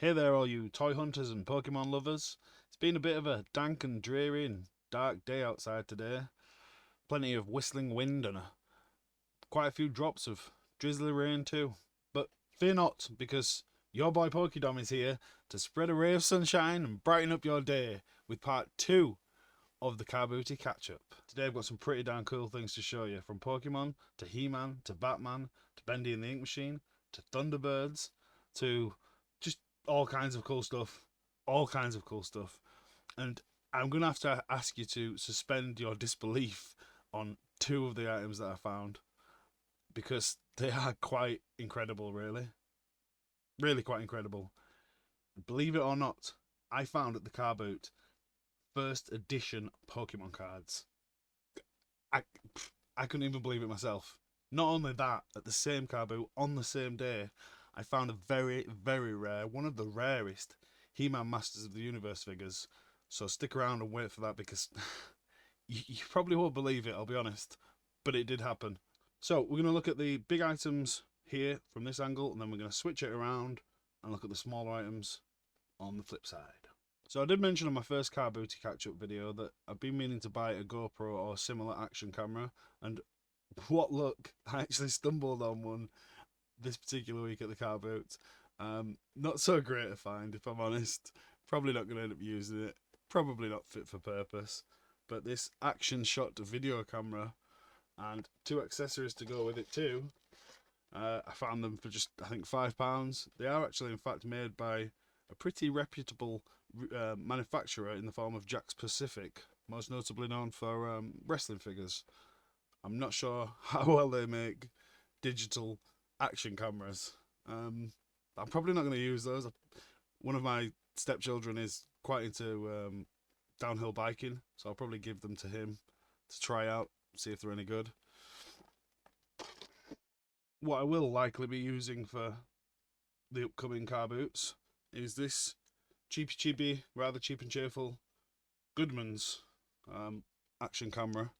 Hey there all you toy hunters and Pokemon lovers. It's been a bit of a dank and dreary and dark day outside today. Plenty of whistling wind and quite a few drops of drizzly rain too. But fear not, because your boy PokeDom is here to spread a ray of sunshine and brighten up your day with part 2 of the CARBOOT catch-up. Today I've got some pretty darn cool things to show you, from Pokemon to He-Man to Batman to Bendy and the Ink Machine to Thunderbirds to just all kinds of cool stuff. And I'm going to have to ask you to suspend your disbelief on 2 of the items that I found, because they are quite incredible, really. Really quite incredible. Believe it or not, I found at the Carboot first edition Pokemon cards. I couldn't even believe it myself. Not only that, at the same Carboot, on the same day, I found a very, very rare, one of the rarest He-Man Masters of the Universe figures. So stick around and wait for that, because you probably won't believe it, I'll be honest. But it did happen. So we're going to look at the big items here from this angle, and then we're going to switch it around and look at the smaller items on the flip side. So I did mention on my first CARBOOT catch-up video that I've been meaning to buy a GoPro or similar action camera, and what luck, I actually stumbled on one this particular week at the Carboot. Not so great a find, if I'm honest. Probably not going to end up using it. Probably not fit for purpose. But this action shot video camera and 2 accessories to go with it too. I found them for just, I think, £5. They are actually, in fact, made by a pretty reputable manufacturer in the form of Jakks Pacific, most notably known for wrestling figures. I'm not sure how well they make digital action cameras. I'm probably not going to use those. One of my stepchildren is quite into downhill biking, so I'll probably give them to him to try out, see if they're any good. What I will likely be using for the upcoming Carboots is this cheapy, rather cheap and cheerful Goodman's action camera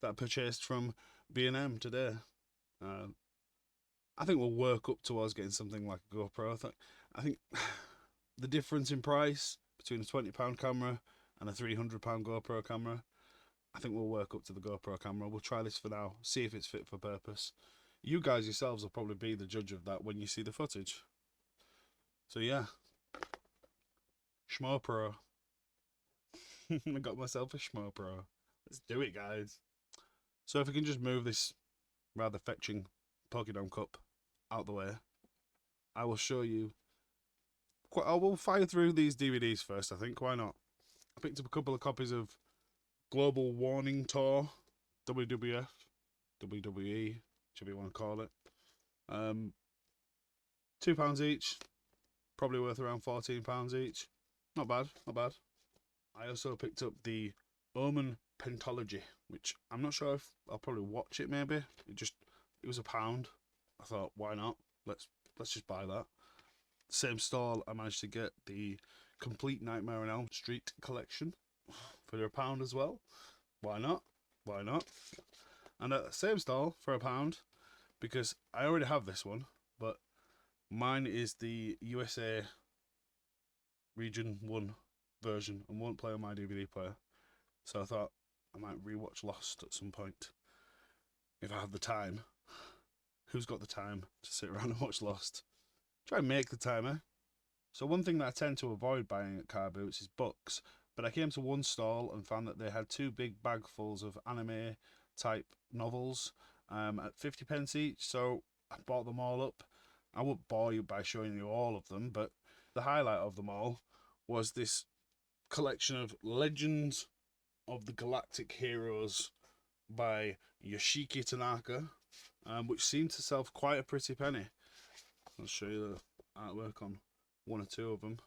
that I purchased from B&M today. I think we'll work up towards getting something like a GoPro. I think the difference in price between a £20 camera and a £300 GoPro camera, I think we'll work up to the GoPro camera. We'll try this for now, see if it's fit for purpose. You guys yourselves will probably be the judge of that when you see the footage. So yeah, Schmo Pro. I got myself a Schmo Pro. Let's do it, guys. So if we can just move this rather fetching PokeDom cup out the way, I will show you. I will fire through these DVDs first, I think. Why not? I picked up a couple of copies of Global Warning Tour, WWF, WWE, whichever you want to call it. £2 each, probably worth around £14 each. Not bad, not bad. I also picked up the Omen Pentology, which I'm not sure if I'll probably watch it. Maybe it was £1. I thought, why not? Let's just buy that. Same stall, I managed to get the complete Nightmare on Elm Street collection for £1 as well. Why not? Why not? And at the same stall for £1, because I already have this one, but mine is the USA Region 1 version and won't play on my DVD player. So I thought I might rewatch Lost at some point if I have the time. Who's got the time to sit around and watch Lost? Try and make the time, eh? So one thing that I tend to avoid buying at Carboots is books, but I came to one stall and found that they had 2 big bagfuls of anime type novels at 50p each, so I bought them all up. I won't bore you by showing you all of them, but the highlight of them all was this collection of Legends of the Galactic Heroes by Yoshiki Tanaka, which seemed to sell for quite a pretty penny. I'll show you the artwork on 1 or 2 of them.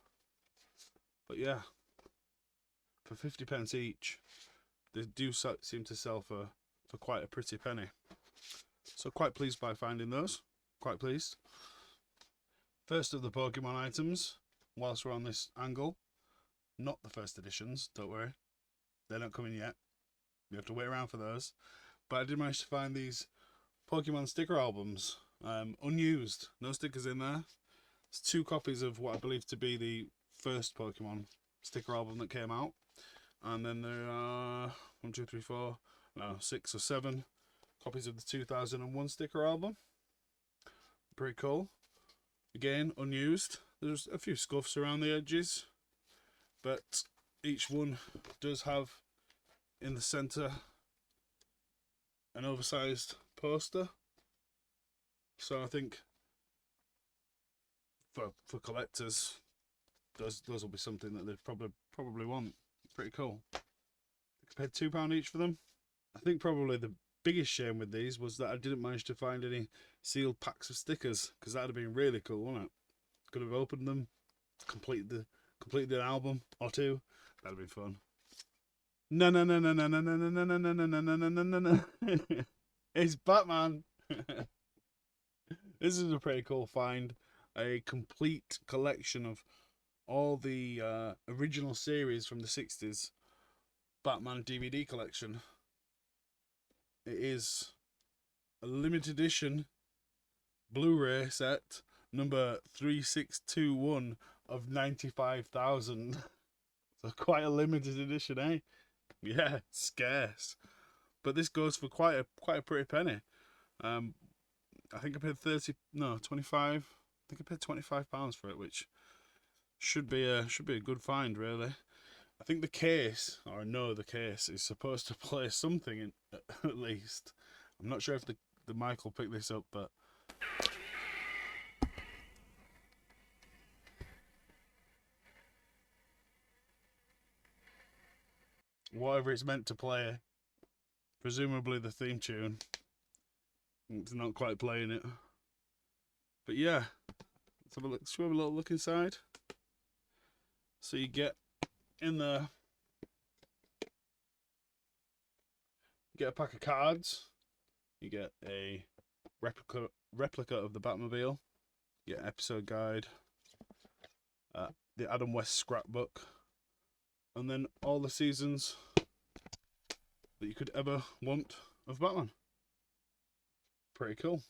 But yeah, for 50p each, they do seem to sell for quite a pretty penny. So quite pleased by finding those. Quite pleased. First of the Pokemon items, whilst we're on this angle, not the first editions, don't worry. They're not coming yet. You have to wait around for those. But I did manage to find these Pokemon sticker albums. Unused, no stickers in there. It's 2 copies of what I believe to be the first Pokemon sticker album that came out. And then there are 1, 2, 3, 4, no, 6 or 7 copies of the 2001 sticker album. Pretty cool. Again, unused. There's a few scuffs around the edges, but each one does have in the centre an oversized poster. So I think for collectors, those will be something that they'd probably want. Pretty cool. I paid £2 each for them. I think probably the biggest shame with these was that I didn't manage to find any sealed packs of stickers, because that'd have been really cool, wouldn't it? Could have opened them, completed an album or 2. That'd have been fun. No. It's Batman. This is a pretty cool find. A complete collection of all the original series from the 60s Batman DVD collection. It is a limited edition Blu-ray set number 3621 of 95,000. So quite a limited edition, eh? Yeah, scarce. But this goes for quite a pretty penny. I think I paid 25. I think I paid £25 for it, which should be a good find, really. I think the case, or I know the case, is supposed to play something in, at least. I'm not sure if the mic will pick this up, but whatever it's meant to play, presumably the theme tune, it's not quite playing it. But yeah, let's have a look. Let's have a little look inside. So you get in there, you get a pack of cards, you get a replica of the Batmobile, you get an episode guide, the Adam West scrapbook, and then all the seasons that you could ever want of Batman. Pretty cool.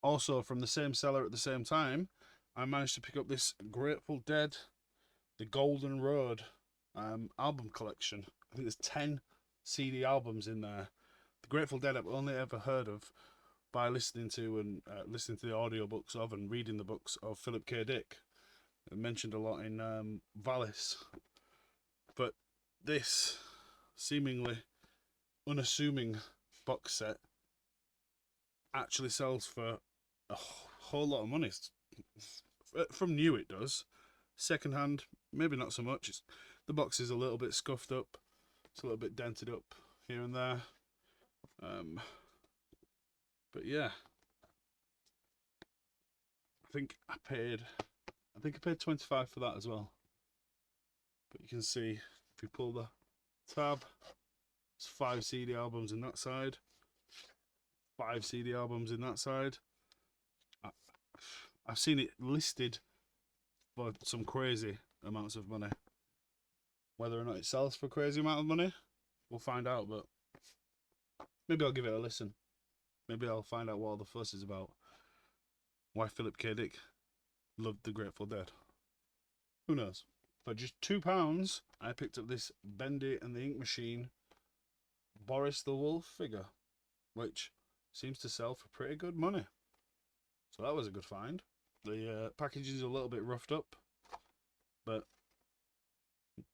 Also, from the same seller at the same time, I managed to pick up this Grateful Dead, the Golden Road album collection. I think there's 10 CD albums in there. The Grateful Dead I've only ever heard of by listening to the audiobooks of and reading the books of Philip K. Dick. I mentioned a lot in Valis. But this seemingly unassuming box set actually sells for a whole lot of money. From new it does. Second hand, maybe not so much. The box is a little bit scuffed up. It's a little bit dented up here and there. But yeah, I think I paid 25 for that as well. But you can see if you pull the tab, it's 5 CD albums in that side, 5 CD albums in that side. I've seen it listed for some crazy amounts of money. Whether or not it sells for a crazy amount of money, we'll find out, but maybe I'll give it a listen. Maybe I'll find out what all the fuss is about. Why Philip K. Dick loved the Grateful Dead. Who knows? For just £2, I picked up this Bendy and the Ink Machine Boris the Wolf figure, which seems to sell for pretty good money. So that was a good find. The packaging is a little bit roughed up, but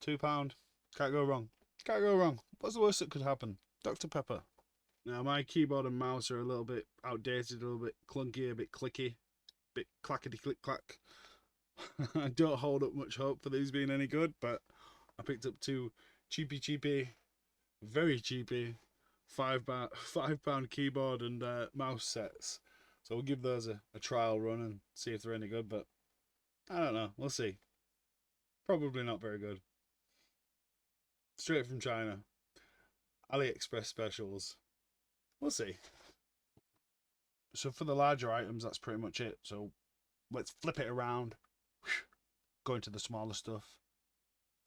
£2, can't go wrong. Can't go wrong. What's the worst that could happen? Dr. Pepper. Now my keyboard and mouse are a little bit outdated, a little bit clunky, a bit clicky, a bit clackety click clack. I don't hold up much hope for these being any good, but I picked up 2 cheapy, very cheapy £5 keyboard and mouse sets. So we'll give those a trial run and see if they're any good, but I don't know. We'll see. Probably not very good. Straight from China. AliExpress specials. We'll see. So for the larger items, that's pretty much it. So let's flip it around. Go into the smaller stuff.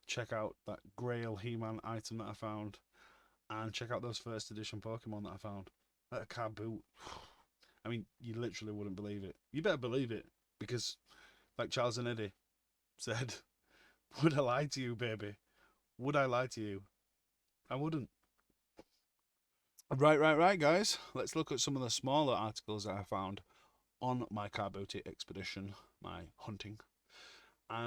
Check out that GRAIL He-Man item that I found. And check out those first edition Pokemon that I found. That Carboot. I mean, you literally wouldn't believe it. You better believe it. Because, like Charles and Eddie said, would I lie to you, baby? Would I lie to you? I wouldn't. Right, guys. Let's look at some of the smaller articles that I found on my Carbooty expedition, my hunting.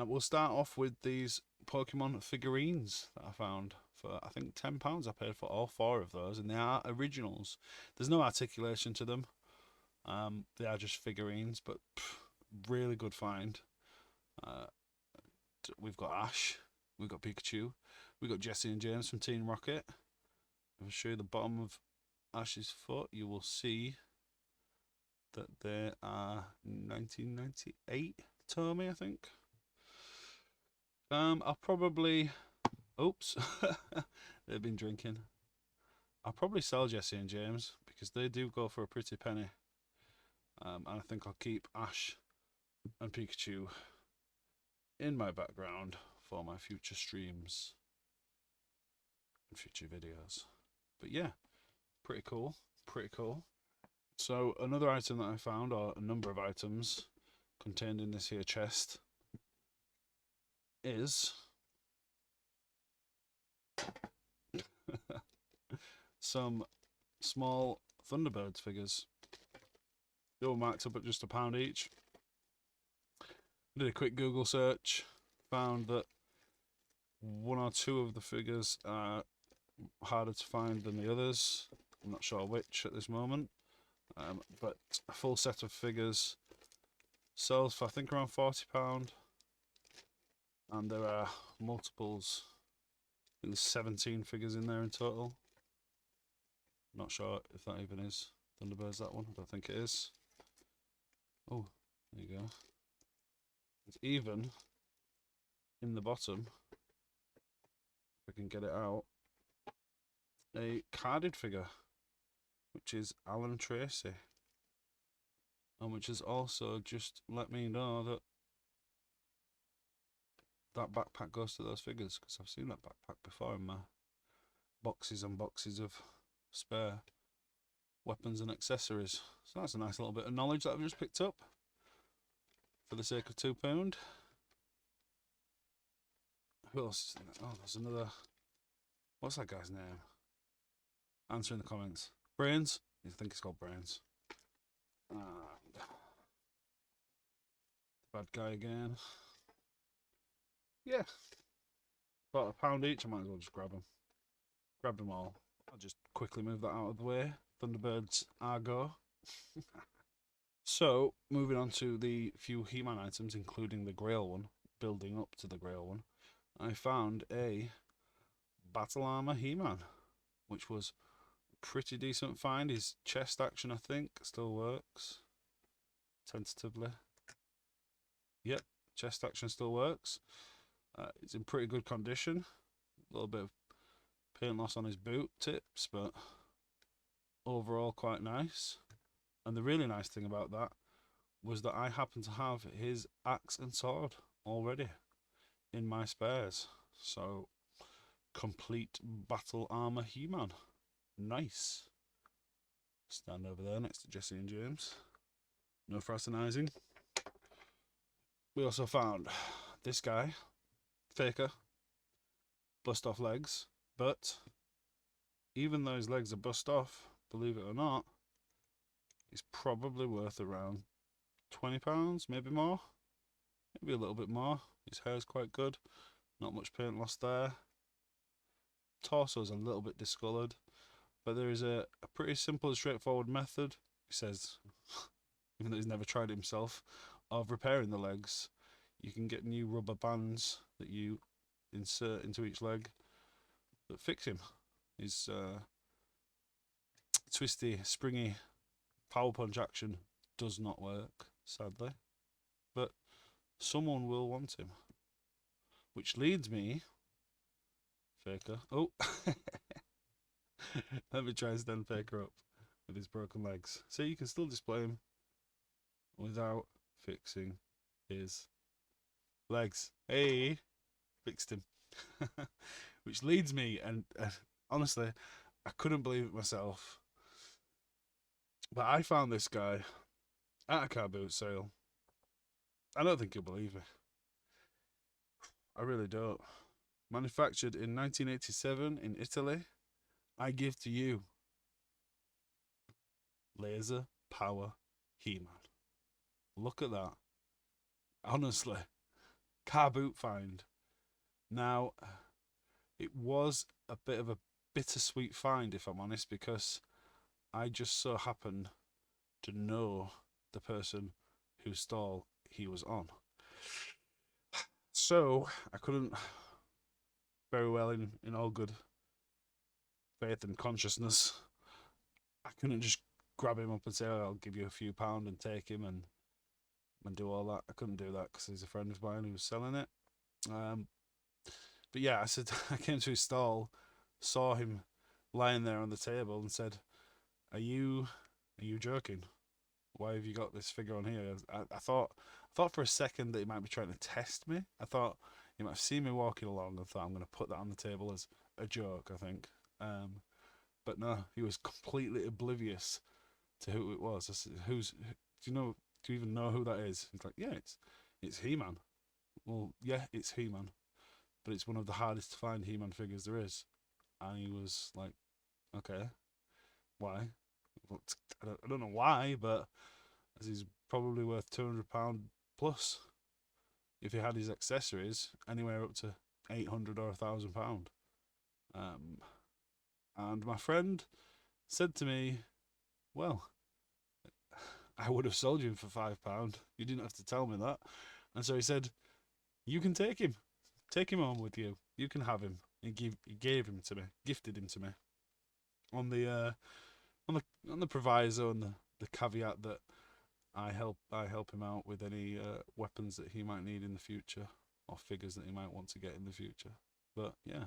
We'll start off with these Pokemon figurines that I found for, I think, £10. I paid for all 4 of those, and they are originals. There's no articulation to them. They are just figurines, but really good find. We've got Ash, we've got Pikachu, we've got Jesse and James from Team Rocket. If I show you the bottom of Ash's foot, you will see that they are 1998 Tommy, I think. I'll probably, oops, they've been drinking. I'll probably sell Jesse and James because they do go for a pretty penny. And I think I'll keep Ash and Pikachu in my background for my future streams and future videos. But yeah, pretty cool. So another item that I found, or a number of items contained in this here chest, is some small Thunderbirds figures. They were marked up at just £1 each. Did a quick Google search, found that 1 or 2 of the figures are harder to find than the others. I'm not sure which at this moment, but a full set of figures sells for, I think, around £40, and there are multiples. I think there's 17 figures in there in total. Not sure if that even is Thunderbirds, that one. I don't think it is. Oh, there you go. It's even in the bottom, if I can get it out, a carded figure, which is Alan Tracy, and which has also just let me know that that backpack goes to those figures, because I've seen that backpack before in my boxes and boxes of spare weapons and accessories. So that's a nice little bit of knowledge that I've just picked up for the sake of £2. Who else? Oh, there's another. What's that guy's name? Answer in the comments. Brains? I think it's called Brains. And bad guy again. Yeah. About £1 each. I might as well just grab them. Grab them all. I'll just quickly move that out of the way. Thunderbirds Argo. So, moving on to the few He-Man items, including the Grail one, building up to the Grail one, I found a Battle Armor He-Man, which was a pretty decent find. His chest action, I think, still works. Tentatively. Yep, chest action still works. It's in pretty good condition. A little bit of paint loss on his boot tips, but overall quite nice. And the really nice thing about that was that I happen to have his axe and sword already in my spares. So, complete battle armor He-Man. Nice. Stand over there next to Jesse and James. No fraternising. We also found this guy, Faker, bust off legs, but even though his legs are bust off, believe it or not, he's probably worth around £20, maybe more, maybe a little bit more. His hair's quite good, not much paint loss there. Torso's a little bit discoloured, but there is a pretty simple and straightforward method, he says, even though he's never tried it himself, of repairing the legs. You can get new rubber bands that you insert into each leg that fix him. His twisty, springy power punch action does not work, sadly, but someone will want him, which leads me, Faker, oh, let me try and stand Faker up with his broken legs. So you can still display him without fixing his legs. Hey, fixed him. Which leads me, and honestly, I couldn't believe it myself, but I found this guy at a Carboot sale I don't think you'll believe me. I really don't. Manufactured in 1987 in Italy, I give to you laser power He-Man. Look at that. Honestly, Carboot find. Now, it was a bit of a bittersweet find, if I'm honest, because I just so happened to know the person whose stall he was on. So I couldn't very well, in all good faith and consciousness, I couldn't just grab him up and say, oh, I'll give you a few pound and take him and do all that. I couldn't do that because he's a friend of mine who was selling it. But yeah, I said, I came to his stall, saw him lying there on the table and said, are you joking? Why have you got this figure on here? I thought for a second that he might be trying to test me. I thought he might have seen me walking along and thought I'm going to put that on the table as a joke, I think. But no, he was completely oblivious to who it was. I said, do you even know who that is? He's like, yeah, it's He-Man. Well, yeah, it's He-Man, but it's one of the hardest to find He-Man figures there is. And he was like, okay, why? Well, I don't know why, but as he's probably worth £200 plus if he had his accessories, anywhere up to £800 or £1,000. And my friend said to me, well, I would have sold you him for £5. You didn't have to tell me that. And so he said, you can take him home with you. You can have him. He gave him to me, gifted him to me, on the proviso and the caveat that I help him out with any weapons that he might need in the future, or figures that he might want to get in the future. But yeah,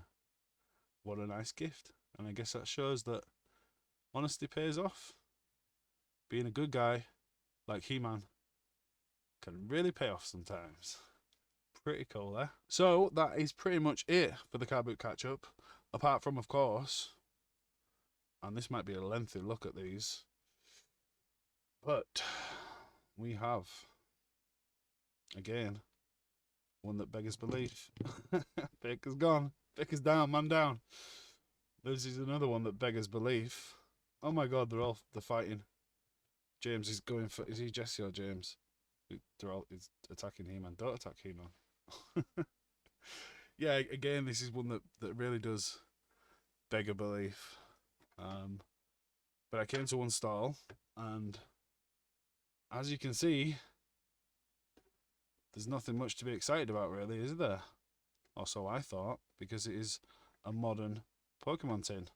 what a nice gift. And I guess that shows that honesty pays off. Being a good guy like He-Man can really pay off sometimes. Pretty cool, eh? So that is pretty much it for the Carboot catch-up. Apart from, of course, and this might be a lengthy look at these, but we have, again, one that beggars belief. Pika's gone. Pika's down, man down. This is another one that beggars belief. Oh my god, they're fighting. James is going for, is he Jesse or James? He's attacking He-Man. Don't attack He-Man. Yeah, again, this is one that really does beg a belief. But I came to one stall, and as you can see, there's nothing much to be excited about, really, is there? Or so I thought, because it is a modern Pokemon tin.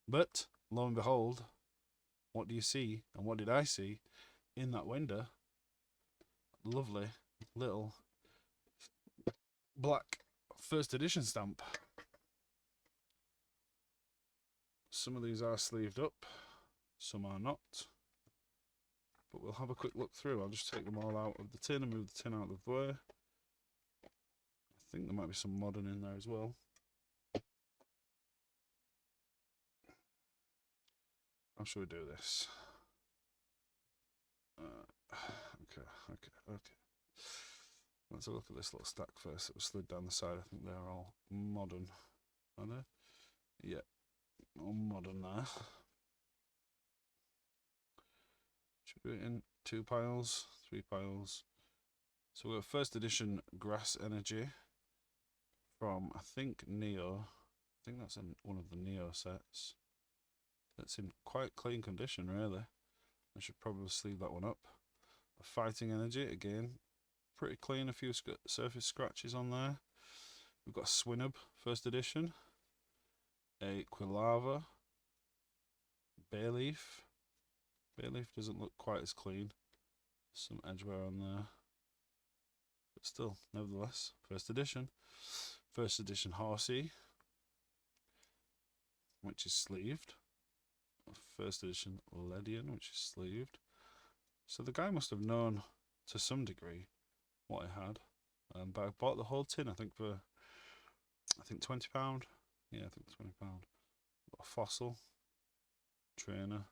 But lo and behold, what do you see, and what did I see in that window? Lovely little black first edition stamp. Some of these are sleeved up, some are not. But we'll have a quick look through. I'll just take them all out of the tin and move the tin out of the way. I think there might be some modern in there as well. How should we do this? Okay. Let's have a look at this little stack first that was slid down the side. I think they're all modern. Are they? Yeah, all modern there. Should we do it in 2 piles, 3 piles? So we've got first edition Grass Energy from, I think, Neo. I think that's in one of the Neo sets. That's in quite clean condition, really. I should probably sleeve that one up. A Fighting Energy, again, pretty clean. A few surface scratches on there. We've got a Swinub, first edition. A Quilava. Bayleaf. Bayleaf doesn't look quite as clean. Some edge wear on there. But still, nevertheless, first edition. First edition Horsey, which is sleeved. First edition Ledian, which is sleeved. So the guy must have known to some degree what I had. But I bought the whole tin, I think, for £20. Yeah, I think £20. Got a Fossil, Trainer.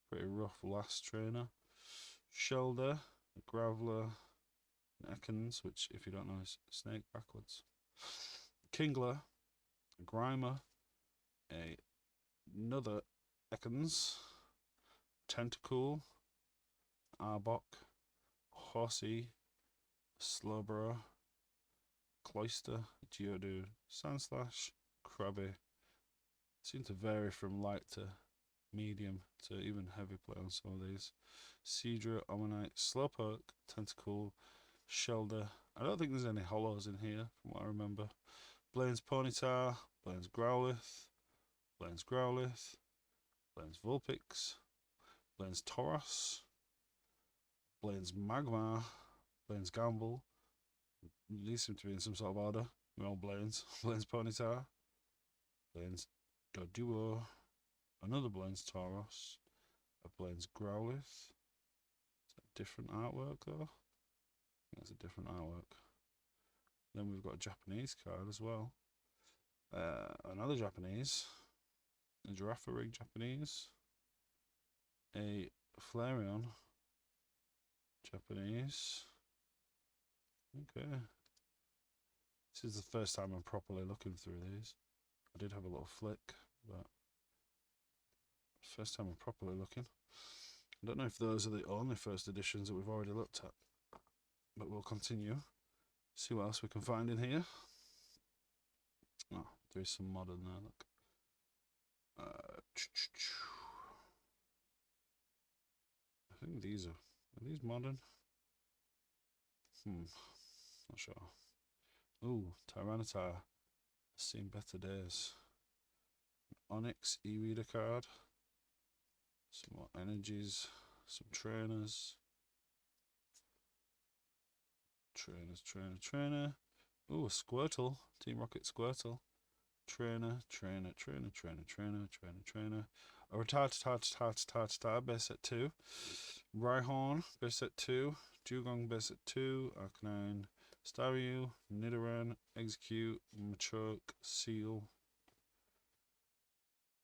Pretty rough last Trainer. Shoulder, Graveler, Ekans, which if you don't know is snake backwards. Kingler, Grimer, another Ekans, Tentacool, Arbok, Horsey, Slowbro, Cloyster, Geodude, Sandslash, Krabby. Seem to vary from light to medium to even heavy play on some of these. Seadra, Omanite, Slowpoke, Tentacool, Shoulder. I don't think there's any hollows in here from what I remember. Blaine's Ponyta, Blaine's Growlithe, Blaine's Growlithe, Blaine's Vulpix, Blaine's Tauros, Blaine's Magmar, Blaine's Gamble. These seem to be in some sort of order. They're all Blaine's. Blaine's Ponyta, Blaine's Doduo, another Blaine's Tauros, a Blaine's Growlithe. Is that a different artwork though? I think that's a different artwork. Then we've got a Japanese card as well. Another Japanese, a Giraffe Rig Japanese, a Flareon Japanese. Okay. This is the first time I'm properly looking through these. I did have a little flick, but first time I'm properly looking. I don't know if those are the only first editions that we've already looked at, but we'll continue. See what else we can find in here. Oh, there is some modern there, look. I think these are these modern? Not sure. Ooh, Tyranitar. Seen better days. Onyx e-reader card. Some more energies. Some trainers. Trainer. Ooh, a Squirtle. Team Rocket Squirtle. Trainer. A Rattata base set 2. Rhyhorn base set 2. Dugong base set 2. Arcanine. Staryu. Nidoran. Execute. Machoke. Seal.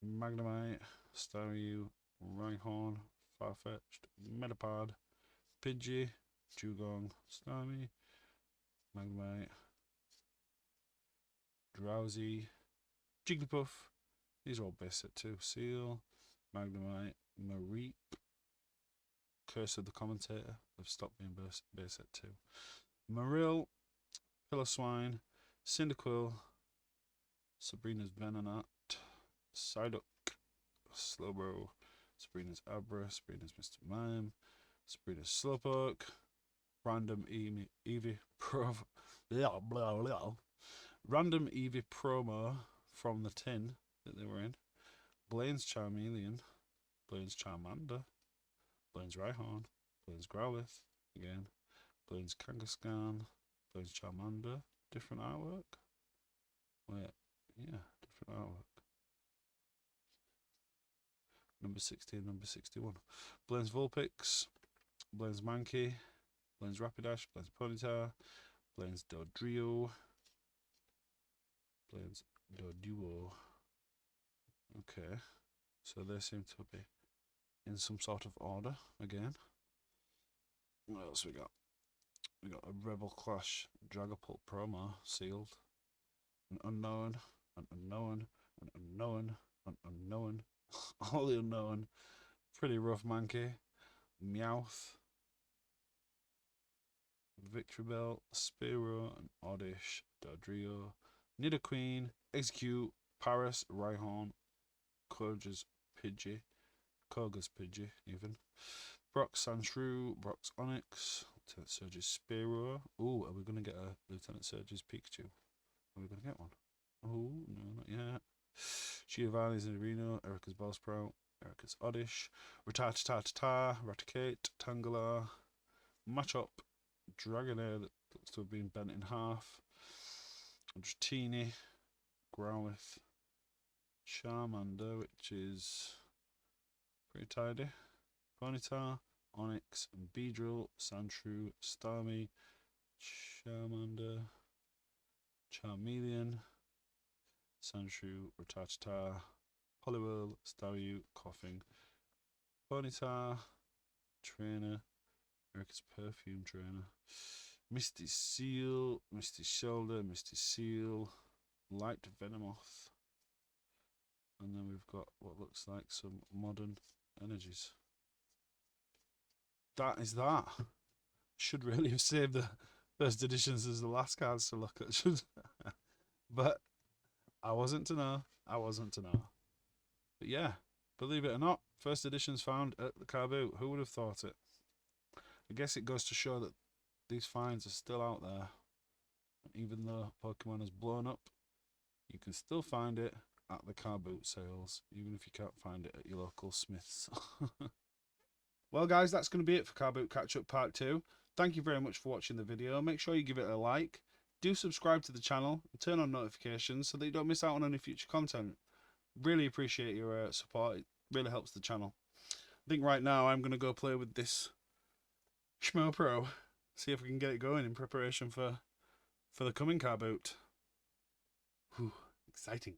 Magnemite. Staryu. Rhyhorn. Farfetch'd. Metapod. Pidgey. Dugong. Starmie. Magnemite. Drowsy. Jigglypuff. These are all base set 2. Seal. Magnemite. Mareep. Curse of the Commentator. They've stopped being base set 2. Marill. Piloswine. Cyndaquil. Sabrina's Venonat. Psyduck. Slowbro. Sabrina's Abra. Sabrina's Mr. Mime. Sabrina's Slowpoke. Random Eevee Random Eevee promo from the tin that they were in. Blaine's Charmeleon. Blaine's Charmander. Blaine's Rhyhorn. Blaine's Growlithe. Again. Blaine's Kangaskhan. Blaine's Charmander. Different artwork. Wait, yeah, different artwork. Number 60 and number 61. Blaine's Vulpix. Blaine's Mankey. Blaine's Rapidash. Blaine's Ponyta. Blaine's Dodrio. Blaine's Doduo. Okay, so they seem to be in some sort of order again. What else we got? We got a Rebel Clash Dragapult promo sealed. An unknown, an unknown, an unknown, an unknown. All the unknown. Pretty rough Mankey. Meowth. Victreebel, Spearow, and Oddish, Dodrio, Nidoqueen, Execute, Paris, Rhyhorn, Koga's Pidgey, even. Brock's Sandshrew, Brock's Onyx, Lieutenant Surge's Spearow. Ooh, are we going to get a Lieutenant Surge's Pikachu? Are we going to get one? Oh, no, not yet. Giovanni's Reno, Erica's Bellsprout, Erica's Oddish, Rattata, Raticate, Tangela, Machop, Dragonair that looks to have been bent in half, Dratini, Growlithe, Charmander, which is pretty tidy, Ponyta, Onyx, Beedrill, Sandshrew, Starmie, Charmander, Charmeleon, Sandshrew, Rattata, Poliwhirl, Staryu, Coughing, Ponyta, Trainer, Eric's perfume trainer. Misty Seal, Misty Shoulder, Misty Seal, Light Venomoth. And then we've got what looks like some modern energies. That is that. Should really have saved the first editions as the last cards to look at. But I wasn't to know. I wasn't to know. But yeah, believe it or not, first editions found at the Carboot. Who would have thought it? I guess it goes to show that these finds are still out there. Even though Pokemon has blown up, you can still find it at the Carboot sales, even if you can't find it at your local Smiths. Well guys, that's going to be it for Carboot Catch-Up Part 2. Thank you very much for watching the video. Make sure you give it a like. Do subscribe to the channel and turn on notifications so that you don't miss out on any future content. Really appreciate your support. It really helps the channel. I think right now I'm going to go play with this Schmo Pro. See if we can get it going in preparation for the coming Carboot. Whew, exciting.